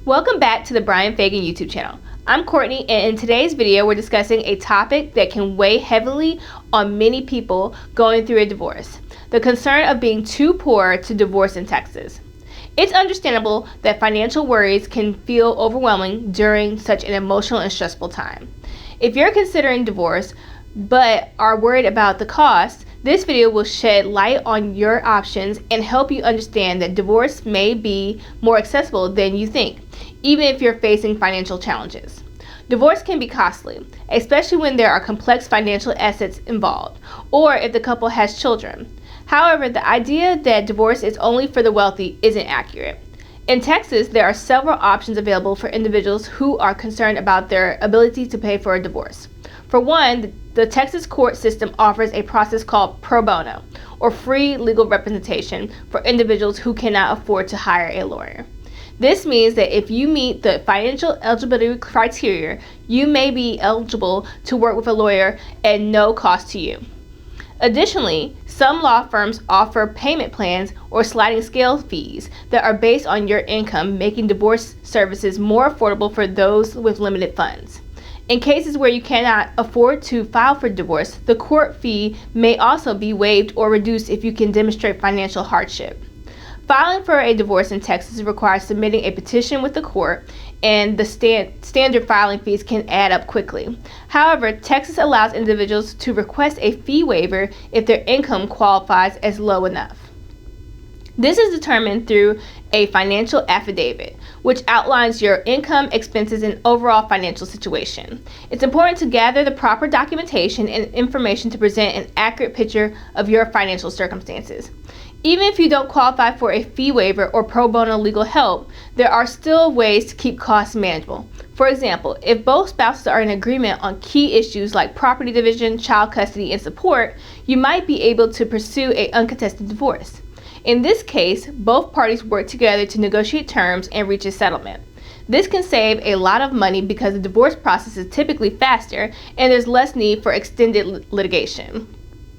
Welcome back to the Brian Fagan YouTube channel. I'm Courtney, and in today's video we're discussing a topic that can weigh heavily on many people going through a divorce: the concern of being too poor to divorce in Texas. It's understandable that financial worries can feel overwhelming during such an emotional and stressful time. If you're considering divorce but are worried about the cost, this video will shed light on your options and help you understand that divorce may be more accessible than you think, even if you're facing financial challenges. Divorce can be costly, especially when there are complex financial assets involved, or if the couple has children. However, the idea that divorce is only for the wealthy isn't accurate. In Texas, there are several options available for individuals who are concerned about their ability to pay for a divorce. For one, the Texas court system offers a process called pro bono, or free legal representation, for individuals who cannot afford to hire a lawyer. This means that if you meet the financial eligibility criteria, you may be eligible to work with a lawyer at no cost to you. Additionally, some law firms offer payment plans or sliding scale fees that are based on your income, making divorce services more affordable for those with limited funds. In cases where you cannot afford to file for divorce, the court fee may also be waived or reduced if you can demonstrate financial hardship. Filing for a divorce in Texas requires submitting a petition with the court, and the standard filing fees can add up quickly. However, Texas allows individuals to request a fee waiver if their income qualifies as low enough. This is determined through a financial affidavit, which outlines your income, expenses, and overall financial situation. It's important to gather the proper documentation and information to present an accurate picture of your financial circumstances. Even if you don't qualify for a fee waiver or pro bono legal help, there are still ways to keep costs manageable. For example, if both spouses are in agreement on key issues like property division, child custody, and support, you might be able to pursue an uncontested divorce. In this case, both parties work together to negotiate terms and reach a settlement. This can save a lot of money because the divorce process is typically faster and there's less need for extended litigation.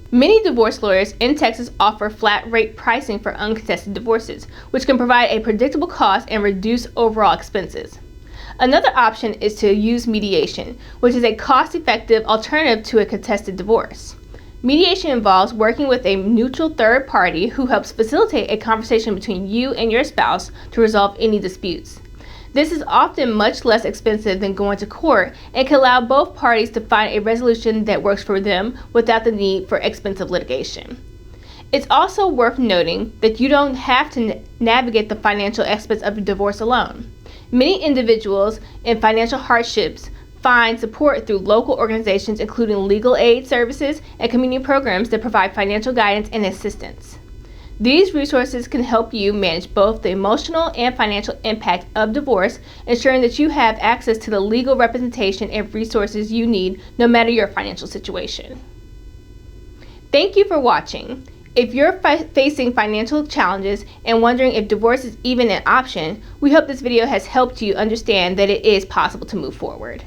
Many divorce lawyers in Texas offer flat rate pricing for uncontested divorces, which can provide a predictable cost and reduce overall expenses. Another option is to use mediation, which is a cost-effective alternative to a contested divorce. Mediation involves working with a neutral third party who helps facilitate a conversation between you and your spouse to resolve any disputes. This is often much less expensive than going to court and can allow both parties to find a resolution that works for them without the need for expensive litigation. It's also worth noting that you don't have to navigate the financial aspects of a divorce alone. Many individuals in financial hardships find support through local organizations, including legal aid services and community programs that provide financial guidance and assistance. These resources can help you manage both the emotional and financial impact of divorce, ensuring that you have access to the legal representation and resources you need no matter your financial situation. Thank you for watching. If you're facing financial challenges and wondering if divorce is even an option, we hope this video has helped you understand that it is possible to move forward.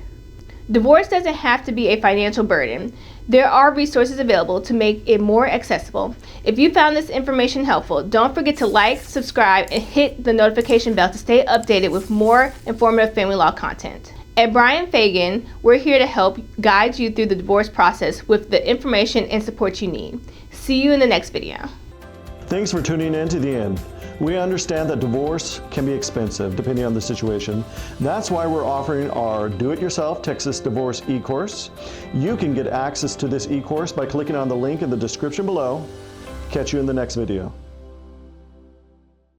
Divorce doesn't have to be a financial burden. There are resources available to make it more accessible. If you found this information helpful, don't forget to like, subscribe, and hit the notification bell to stay updated with more informative family law content. At Brian Fagan, we're here to help guide you through the divorce process with the information and support you need. See you in the next video. Thanks for tuning in to the end. We understand that divorce can be expensive depending on the situation. That's why we're offering our Do-It-Yourself Texas Divorce e-course. You can get access to this e-course by clicking on the link in the description below. Catch you in the next video.